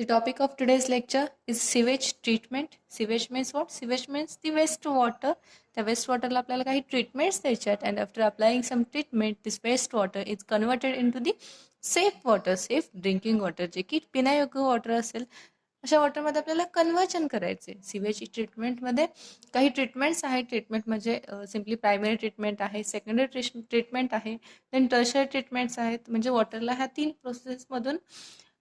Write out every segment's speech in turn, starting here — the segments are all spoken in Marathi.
The topic of today's lecture is sewage treatment. Sewage means what? Sewage means the waste water. The waste water ला आपल्याला काही treatments द्यायच्यात and after applying some treatment, this waste water is converted into the safe water, safe drinking water, जे की पिण्यायोग्य water असेल अशा वॉटरमध्ये आपल्याला कन्वर्जन करायचे. सिवेज ट्रीटमेंटमध्ये काही ट्रीटमेंट्स आहेत. ट्रीटमेंट म्हणजे सिम्पली प्रायमरी ट्रीटमेंट आहे, सेकंडरी ट्रीटमेंट आहे, देन टर्शरी ट्रीटमेंट्स आहेत. म्हणजे वॉटरला ह्या 3 प्रोसेसमधून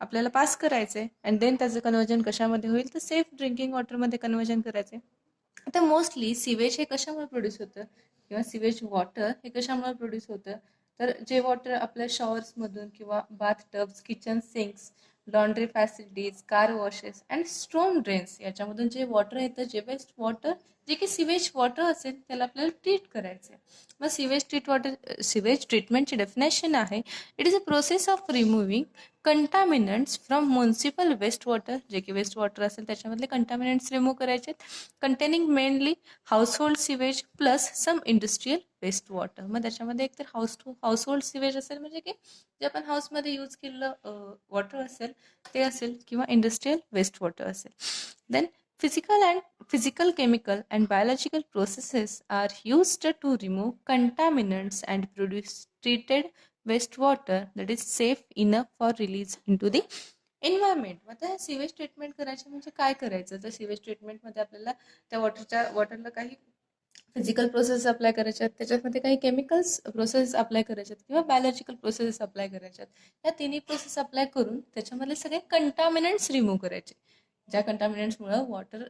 आपल्याला पास करायचे अँड देन त्याचं कन्वर्जन कशामध्ये होईल तर सेफ ड्रिंकिंग वॉटरमध्ये कन्वर्जन करायचे. आता मोस्टली सिवेज हे कशामुळे प्रोड्यूस होतं किंवा सिवेज वॉटर हे कशामुळे प्रोड्यूस होतं तर जे वॉटर आपल्या शॉवर्समधून किंवा bath tubs, kitchen sinks, laundry facilities, car washes and stone drains याच्यामधून जे वॉटर येतं, जे वेस्ट वॉटर जे की सिवेज वॉटर असेल त्याला आपल्याला ट्रीट करायचं आहे. मग सिवेज ट्रीटमेंटची डेफिनेशन आहे, it is a process of removing contaminants from municipal waste water, जे की वेस्ट वॉटर असेल त्याच्यामधले कंटामिनंट्स रिमूव्ह करायचे, containing mainly household sewage plus some industrial waste water. मग त्याच्यामध्ये एकतर हाऊसहोल्ड सिवेज असेल म्हणजे की जे आपण हाऊसमध्ये यूज केलेलं वॉटर असेल ते असेल किंवा इंडस्ट्रियल वेस्ट वॉटर असेल. Then physical, chemical and biological processes are used to remove contaminants and produce treated wastewater that is safe enough for release into the environment. आता सिवेज ट्रीटमेंट करायचं म्हणजे काय करायचं तर सिवेज ट्रीटमेंटमध्ये आपल्याला त्या वॉटरला काही फिजिकल प्रोसेस अप्लाय करायच्यात, त्याच्यामध्ये काही केमिकल्स प्रोसेस अप्लाय करायच्यात किंवा बायोलॉजिकल प्रोसेस अप्लाय करायच्यात. या तिन्ही प्रोसेस अप्लाय करून त्याच्यामधले सगळे कंटामिनंट्स रिमूव्ह करायचे. ज्या कंटामिनंट्समुळं वॉटर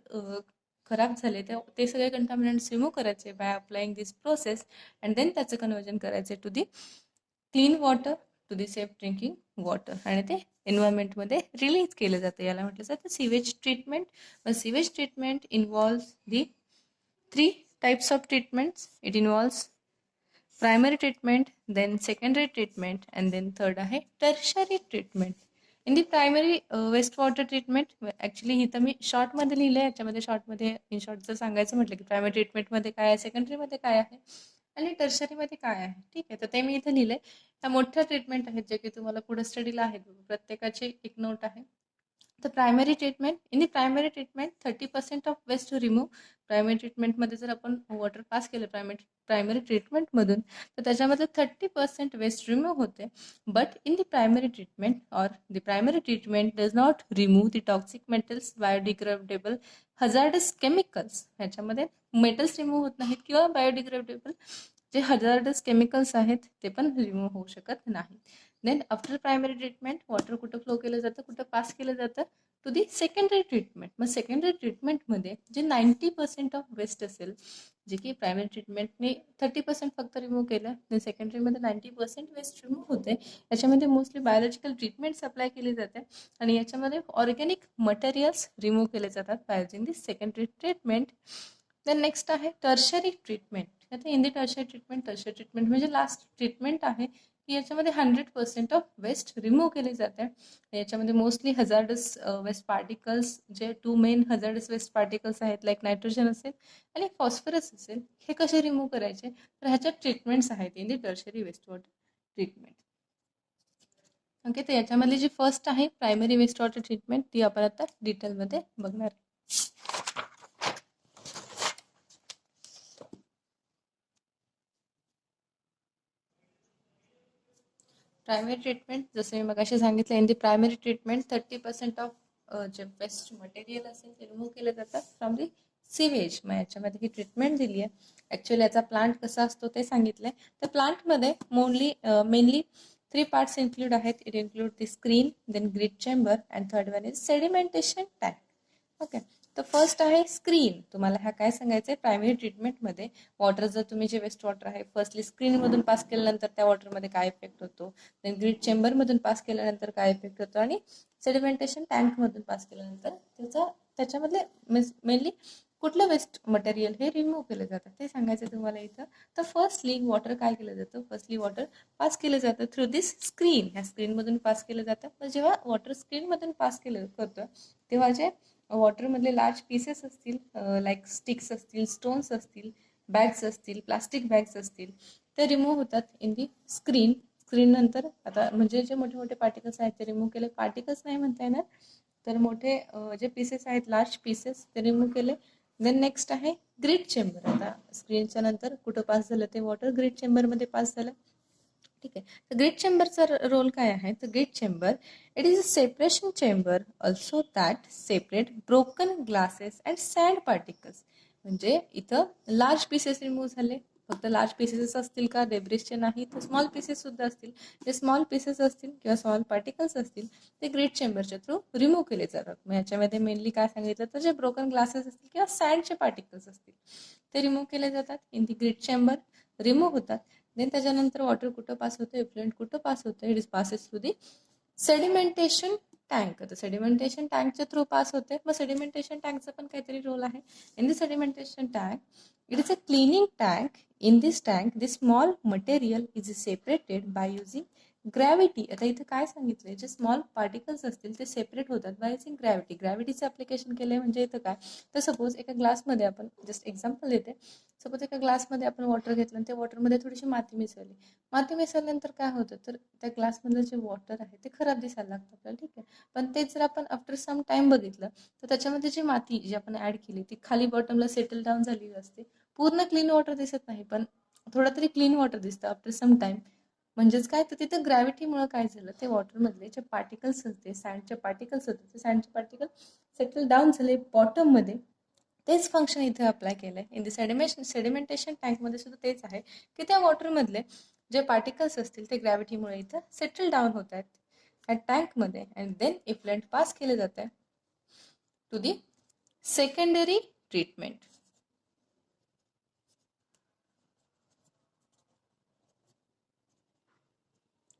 खराब झाले ते सगळे कंटामिनंट्स रिमूव्ह करायचे by applying this process and then त्याचं कन्वर्जन करायचे to the clean water, to the safe drinking water आणि ते एन्व्हायरमेंटमध्ये रिलीज केलं जातं. याला म्हटलं जातं सिवेज ट्रीटमेंट. मग sewage treatment involves the 3 types of treatments. It involves primary treatment, then secondary treatment, and then third आहे tertiary treatment. In the primary waste water treatment actually इथं मी शॉर्टमध्ये लिहिलं आहे. याच्यामध्ये शॉर्टमध्ये इन शॉर्ट जर सांगायचं म्हटलं की प्रायमरी ट्रीटमेंटमध्ये काय आहे, सेकंडरीमध्ये काय आहे आणि टर्शरीमध्ये काय आहे, ठीक आहे. तर ते मी इथं लिहिलं आहे. त्या मोठ्या ट्रीटमेंट आहेत जे की तुम्हाला पुढे स्टडीला आहेत, प्रत्येकाची एक नोट आहे. तर primary treatment, in the primary treatment 30% of waste to remove. Primary ट्रीटमेंटमध्ये जर आपण वॉटर पास केलं प्रायमरी ट्रीटमेंटमधून तर त्याच्यामध्ये 30% वेस्ट रिमूव्ह होते. But in the primary treatment और the primary treatment does not remove the toxic metals, biodegradable, hazardous chemicals. ह्याच्यामध्ये मेटल्स रिमूव्ह होत नाहीत किंवा बायोडिग्रेडेबल जे हजार्डस केमिकल्स आहेत ते पण रिमूव्ह होऊ शकत नाही. Then after primary treatment water कुठं फ्लो केलं जातं, कुठं पास केलं जातं टू दी सेकंडरी ट्रीटमेंट. मग सेकंडरी ट्रीटमेंटमध्ये जे 90% ऑफ वेस्ट असेल, जे की प्रायमरी ट्रीटमेंटने 30% फक्त रिमूव्ह केलं, देन सेकंडरीमध्ये 90% वेस्ट रिमूव्ह होते. याच्यामध्ये मोस्टली बायोलॉजिकल ट्रीटमेंट्स अप्लाय केली जाते आणि याच्यामध्ये ऑर्गॅनिक मटेरियल्स रिमूव्ह केले जातात by using the secondary treatment. Then next आहे टर्शरी ट्रीटमेंट. आता इन दी टर्शरी ट्रीटमेंट म्हणजे लास्ट ट्रीटमेंट आहे की याच्यामध्ये 100% ऑफ वेस्ट रिमूव्ह केले जाते. याच्यामध्ये मोस्टली हजार्डस वेस्ट पार्टिकल्स, जे 2 मेन हजार्डस वेस्ट पार्टिकल्स आहेत लाईक नायट्रोजन असेल आणि फॉस्फरस असेल, हे कसे रिमूव्ह करायचे तर ह्याच्यात ट्रीटमेंट्स आहेत in the tertiary waste water treatment. Okay, तर याच्यामधली जी फर्स्ट आहे प्रायमरी वेस्ट वॉटर ट्रीटमेंट ती आपण आता डिटेलमध्ये बघणार. प्रायमरी ट्रीटमेंट जसं मी मगाशी सांगितलं, in the primary treatment 30% of जे वेस्ट मटेरियल असेल ते रिमूव्ह केले जातात फ्रॉम दी सिवेज. मग याच्यामध्ये ही ट्रीटमेंट दिली आहे. ॲक्च्युअली याचा प्लांट कसा असतो ते सांगितलं आहे. तर प्लांटमध्ये मेनली 3 पार्ट्स इन्क्लूड आहेत. It include the screen, then grid chamber and third one is sedimentation tank. Okay, तर फर्स्ट आहे स्क्रीन. तुम्हाला ह्या काय सांगायचं आहे, प्रायमरी ट्रीटमेंटमध्ये वॉटर जर तुम्ही जे वेस्ट वॉटर आहे फर्स्टली स्क्रीनमधून पास केल्यानंतर त्या वॉटरमध्ये काय इफेक्ट होतो, देन ग्रीड चेंबरमधून पास केल्यानंतर काय इफेक्ट होतो आणि सेडिमेंटेशन टँकमधून पास केल्यानंतर त्याच्यामधले मेनली कुठलं वेस्ट मटेरियल हे रिमूव्ह केलं जातं ते सांगायचं तुम्हाला इथं. तर फर्स्टली वॉटर काय केलं जातं, फर्स्टली वॉटर पास केलं जातं थ्रू दिस स्क्रीन. ह्या स्क्रीनमधून पास केलं जातं. तर जेव्हा वॉटर स्क्रीनमधून पास करतो तेव्हा जे वॉटरमधले लार्ज पीसेस असतील, लाईक स्टिक्स असतील, स्टोन्स असतील, बॅग्स असतील, प्लास्टिक बॅग्स असतील, ते रिमूव्ह होतात इन दी स्क्रीन. स्क्रीन नंतर आता म्हणजे जे मोठे मोठे पार्टिकल्स आहेत ते रिमूव्ह केले, पार्टिकल्स नाही म्हणता येणार तर मोठे जे पीसेस आहेत, लार्ज पीसेस ते रिमूव्ह केले. देन नेक्स्ट आहे ग्रीट चेंबर. आता स्क्रीनच्या नंतर कुठं पास झालं ते वॉटर, ग्रीट चेंबरमध्ये पास झालं. ठीक आहे. तर ग्रीट चेंबरचा रोल काय आहे? तर grit chamber it is a separation chamber also that separate broken glasses and sand particles. म्हणजे इथं लार्ज पीसेस रिमूव्ह झाले. फक्त लार्ज पीसेस असतील का, डेब्रिसचे नाही, तर स्मॉल पीसेस सुद्धा असतील. जे स्मॉल पीसेस असतील किंवा स्मॉल पार्टिकल्स असतील ते ग्रीट चेंबरच्या थ्रू रिमूव्ह केले जातात. मग याच्यामध्ये मेनली काय सांगितलं, तर जे ब्रोकन ग्लासेस असतील किंवा सँडचे पार्टिकल्स असतील ते रिमूव्ह केले जातात in the greet chamber, remove होतात. देन त्याच्यानंतर वॉटर कुठं पास होतं, इफ्लुएंट कुठं पास होतं, it is passes through the sedimentation tank. तर सेडिमेंटेशन टँकच्या थ्रू पास होते. मग सेडिमेंटेशन टँकचा पण काहीतरी रोल आहे. In the sedimentation tank it is a cleaning tank. In this tank the small material is separated by using gravity. आता इथं काय सांगितलंय, जे स्मॉल पार्टिकल्स असतील ते सेपरेट होतात बाय युझिंग ग्रॅव्हिटी. ग्रॅव्हिटीचं ॲप्लिकेशन केलंय म्हणजे इथं काय, तर सपोज एका ग्लासमध्ये आपण जस्ट एक्झाम्पल देते. सपोज एका ग्लासमध्ये आपण वॉटर घेतलं आणि त्या वॉटरमध्ये थोडीशी माती मिसळली. माती मिसळल्यानंतर काय होतं, तर त्या ग्लासमधलं जे वॉटर आहे ते खराब दिसायला लागतं आपल्याला. ठीक आहे. पण तेच जर आपण आफ्टर सम टाइम बघितलं तर त्याच्यामध्ये जी माती जी आपण ऍड केली ती खाली बॉटमला सेटल डाऊन झालेली असते. पूर्ण क्लीन वॉटर दिसत नाही, पण थोडं तरी क्लीन वॉटर दिसतं आफ्टर सम टाइम. म्हणजेच काय, तर तिथं ग्रॅव्हिटीमुळे काय झालं, ते वॉटरमधले जे पार्टिकल्स होते, सँडचे पार्टिकल्स होते, ते सँडचे पार्टिकल सेटल डाऊन झाले बॉटममध्ये. तेच फंक्शन इथे अप्लाय केलंय इन द सेडिमेंटेशन टँकमध्ये सुद्धा तेच आहे की त्या वॉटरमधले जे पार्टिकल्स असतील ते ग्रॅव्हिटीमुळे इथं सेटल डाऊन होत आहेत त्या टँकमध्ये. अँड देन इफ्लुएंट पास केले जाते to the secondary treatment.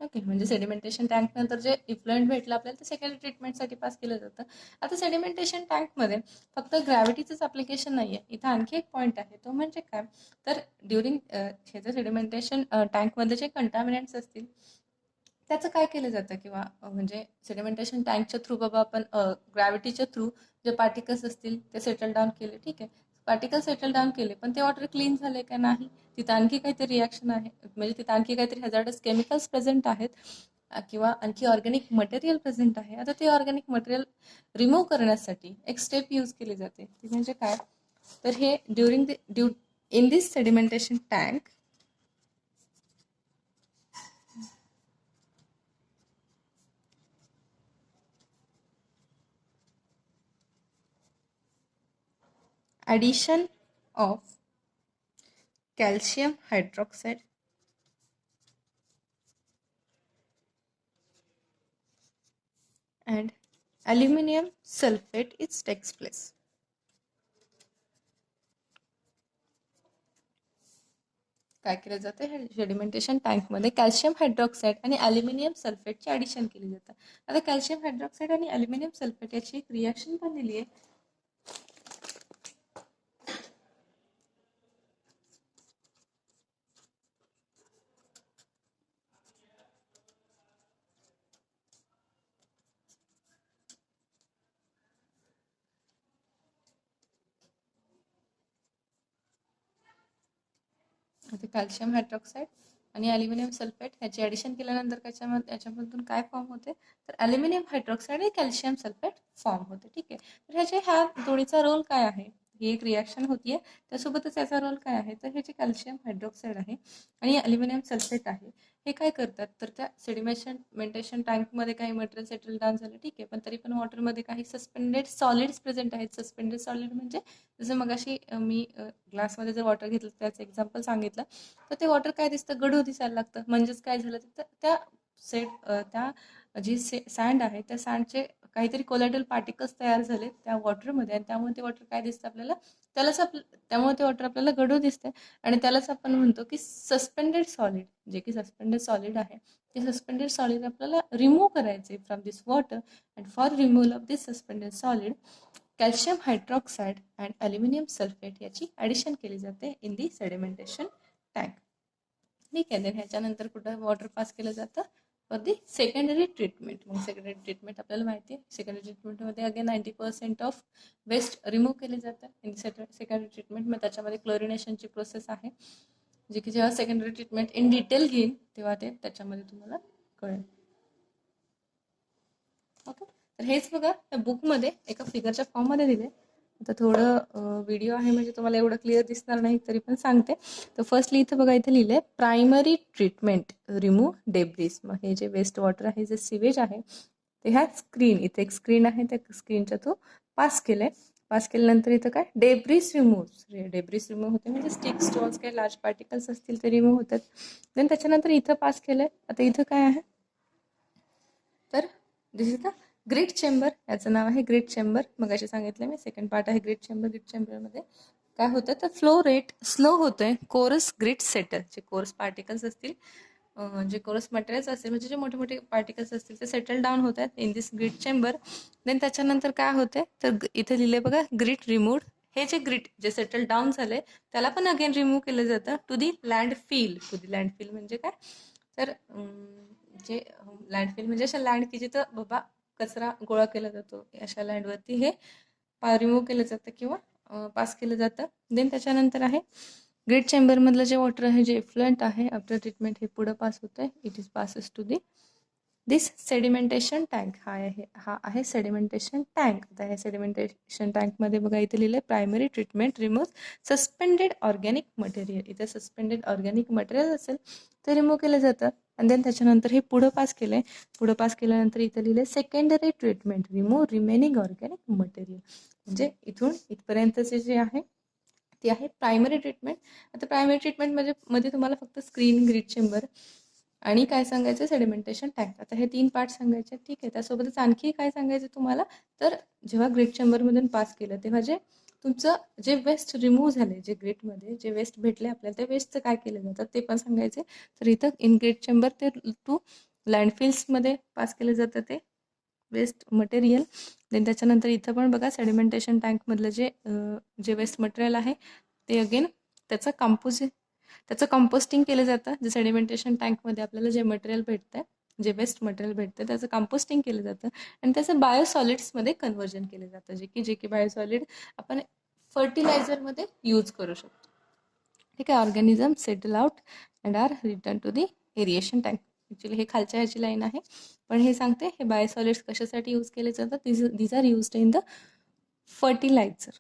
Okay, म्हणजे सेडिमेंटेशन टँक नंतर जे इफ्लुएंट भेटलं आपल्याला ते सेकंडरी ट्रीटमेंटसाठी पास केलं जातं. आता सेडिमेंटेशन टँकमध्ये फक्त ग्रॅव्हिटीचंच ॲप्लिकेशन नाही आहे. इथं आणखी एक पॉईंट आहे, तो म्हणजे काय, तर ड्युरिंग हे जे सेडिमेंटेशन टँकमधले जे कंटामिनंट्स असतील त्याचं काय केलं जातं, किंवा म्हणजे सेडिमेंटेशन टँकच्या थ्रू बाबा आपण ग्रॅव्हिटीच्या थ्रू जे पार्टिकल्स असतील ते सेटल डाऊन केले. ठीक आहे. पार्टिकल सेटल डाऊन केले, पण ते वॉटर क्लीन झाले का नाही, तिथं आणखी काहीतरी रिॲक्शन आहे, म्हणजे तिथं आणखी काहीतरी हॅझार्डस केमिकल्स प्रेझेंट आहेत किंवा आणखी ऑर्गॅनिक मटेरियल प्रेझेंट आहे. आता ते ऑर्गॅनिक मटेरियल रिमूव्ह करण्यासाठी एक स्टेप यूज केली जाते. ती म्हणजे काय, तर हे in this sedimentation tank addition of calcium hydroxide and aluminum sulfate it takes place. काय केलं जातं, हे सेडिमेंटेशन टँकमध्ये कॅल्शियम हायड्रॉक्साईड आणि अल्युमिनियम सल्फेटचे ॲडिशन केले जातं. आता कॅल्शियम हायड्रॉक्साईड आणि अल्युमिनियम सल्फेट याची एक रिॲक्शन पण दिली आहे. आता कॅल्शियम हायड्रॉक्साईड आणि अल्युमिनियम सल्फेट ह्याची ॲडिशन केल्यानंतर याच्यामधून काय फॉर्म होते, तर अल्युमिनियम हायड्रॉक्साईड आणि कॅल्शियम सल्फेट फॉर्म होते. ठीक आहे. तर ह्या दोन्हीचा रोल काय आहे, ही एक रिॲक्शन होतीये, त्यासोबतच याचा रोल काय आहे, तर हे जे कॅल्शियम हायड्रॉक्साईड आहे आणि अल्युमिनियम सल्फेट आहे हे काय करतात, तर त्या सेडिमेंटेशन टँकमध्ये काही मटेरियल सेटल डाऊन झालं. ठीक आहे. पण तरी पण वॉटरमध्ये काही सस्पेंडेड सॉलिड्स प्रेझेंट आहेत. सस्पेंडेड सॉलिड म्हणजे जसं मगाशी मी ग्लासमध्ये जर वॉटर घेतलं त्याचं एक्झाम्पल सांगितलं, तर ते वॉटर काय दिसतं, गढूळ दिसायला लागतं. म्हणजेच काय झालं, तर त्या जी सँड आहे त्या सँडचे काहीतरी कोलॅटरल पार्टिकल्स तयार झाले त्या वॉटरमध्ये, आणि त्यामुळे ते वॉटर काय दिसतं आपल्याला, त्यामुळे ते वॉटर आपल्याला गढूळ दिसते. आणि त्यालाच आपण म्हणतो की सस्पेंडेड सॉलिड. जे की सस्पेंडेड सॉलिड आहे ते सस्पेंडेड सॉलिड आपल्याला रिमूव्ह करायचे from this water. And for removal of this suspended solid calcium hydroxide and aluminium sulphate याची ॲडिशन केली जाते इन दी सेडिमेंटेशन टँक. ठीक आहे. देन ह्याच्यानंतर कुठं वॉटर पास केलं जातं फॉर दी सेकंडरी ट्रीटमेंट. मग सेकंडरी ट्रीटमेंट आपल्याला माहिती आहे, सेकंडरी ट्रीटमेंटमध्ये अगेन 90% ऑफ वेस्ट रिमूव्ह केले जातं इन सेकंडरी ट्रीटमेंट. मग त्याच्यामध्ये क्लोरिनेशनची प्रोसेस आहे, जी की जेव्हा सेकंडरी ट्रीटमेंट इन डिटेल घेईन तेव्हा ते त्याच्यामध्ये तुम्हाला कळेल. ओके. तर हेच बघा त्या बुकमध्ये एका फिगरच्या फॉर्ममध्ये दिले. आता थोडं व्हिडिओ आहे म्हणजे तुम्हाला एवढं क्लिअर दिसणार नाही, तरी पण सांगते. तर फर्स्टली इथं बघा, इथे लिहिलंय प्रायमरी ट्रीटमेंट रिमूव्ह डेब्रिस. मग हे जे वेस्ट वॉटर आहे, जे सिवेज आहे, ते ह्या स्क्रीन, इथे एक स्क्रीन आहे, त्या स्क्रीनच्या थ्रू पास केलंय. पास केल्यानंतर इथं काय डेब्रिस रिमूव्ह होते, म्हणजे स्टिक स्टोन्स काही लार्ज पार्टिकल्स असतील ते रिमूव्ह होतात. देन त्याच्यानंतर इथं पास केलंय. आता इथं काय आहे, तर दिस इज द ग्रेट चेंबर. याचं नाव आहे ग्रेट चेंबर. मग असे सांगितलं मी, सेकंड पार्ट आहे ग्रेट चेंबर. ग्रेट चेंबरमध्ये काय होतं, तर फ्लो रेट स्लो होतोय. कोरस ग्रिट सेटल, जे कोरस पार्टिकल्स असतील, जे कोरस मटेरियल्स असतील, म्हणजे जे मोठे मोठे पार्टिकल्स असतील, ते सेटल डाऊन होत आहेत in this grit chamber. Then त्याच्यानंतर काय होते, तर इथे लिहिले बघा ग्रिट रिमूव्ड. हे जे ग्रिट जे सेटल डाऊन झाले, त्याला पण अगेन रिमूव्ह केलं जातं to the landfill. To the landfill म्हणजे काय, तर जे लँडफिल म्हणजे अशा लँड की जिथं बाबा कचरा गोळा केला जातो, अशा लँडवरती हे रिमूव्ह केलं जातं किंवा पास केलं जातं. देन त्याच्यानंतर आहे ग्रेट चेंबरमधलं जे वॉटर आहे, जे इफ्लुएंट आहे आफ्टर ट्रीटमेंट, हे पुढं पास होतं आहे. It is passes to the this sedimentation tank. हा आहे सेडिमेंटेशन टँक. आता हे सेडिमेंटेशन टँकमध्ये बघा, इथे लिहिलं primary treatment remove suspended organic material. इथे सस्पेंडेड ऑर्गॅनिक मटेरियल असेल ते रिमूव्ह केलं जातं. आणि देन त्याच्यानंतर हे पुढं पास केलंय. पुढं पास केल्यानंतर इथे लिहिले secondary treatment remove remaining organic material. म्हणजे इथून इथपर्यंतचे जे आहे ते आहे प्रायमरी ट्रीटमेंट. आता प्रायमरी ट्रीटमेंट म्हणजे मध्ये तुम्हाला फक्त स्क्रीन, ग्रिट चेंबर आणि काय सांगायचं, सेडिमेंटेशन टँक. आता हे 3 पार्ट सांगायचे, ठीक आहे. त्यासोबतच आणखी काय सांगायचं तुम्हाला, तर जेव्हा ग्रेट चेंबरमधून पास केलं, तेव्हा जे तुमचं जे वेस्ट रिमूव्ह झाले, जे ग्रेटमध्ये जे वेस्ट भेटले आपल्याला, ते वेस्टचं काय केलं जातं ते पण सांगायचे. तर इथं इन ग्रेट चेंबर ते टू लँडफिल्समध्ये पास केलं जातं ते वेस्ट मटेरियल. देन त्याच्यानंतर इथं पण बघा, सेडिमेंटेशन टँकमधलं जे वेस्ट मटेरियल आहे, ते अगेन त्याचं कंपोस्टिंग केलं जातं. जे सेडिमेंटेशन टँकमध्ये आपल्याला जे मटेरियल भेटतं, जे वेस्ट मटेरियल भेटतं, त्याचं कंपोस्टिंग केलं जातं आणि त्याचं बायोसॉलिड्समध्ये कन्व्हर्जन केलं जातं, जे की बायोसॉलिड आपण फर्टिलायझरमध्ये यूज करू शकतो. ठीक आहे. Organism settle out and are return to the aeration tank. Actually हे खालच्या ह्याची लाईन आहे, पण हे सांगते हे बायोसॉलिड्स कशासाठी यूज केले जातात. These are used in the fertiliser.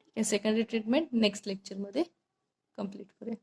ठीक आहे. सेकंडरी ट्रीटमेंट नेक्स्ट लेक्चरमध्ये कंप्लीट करूया.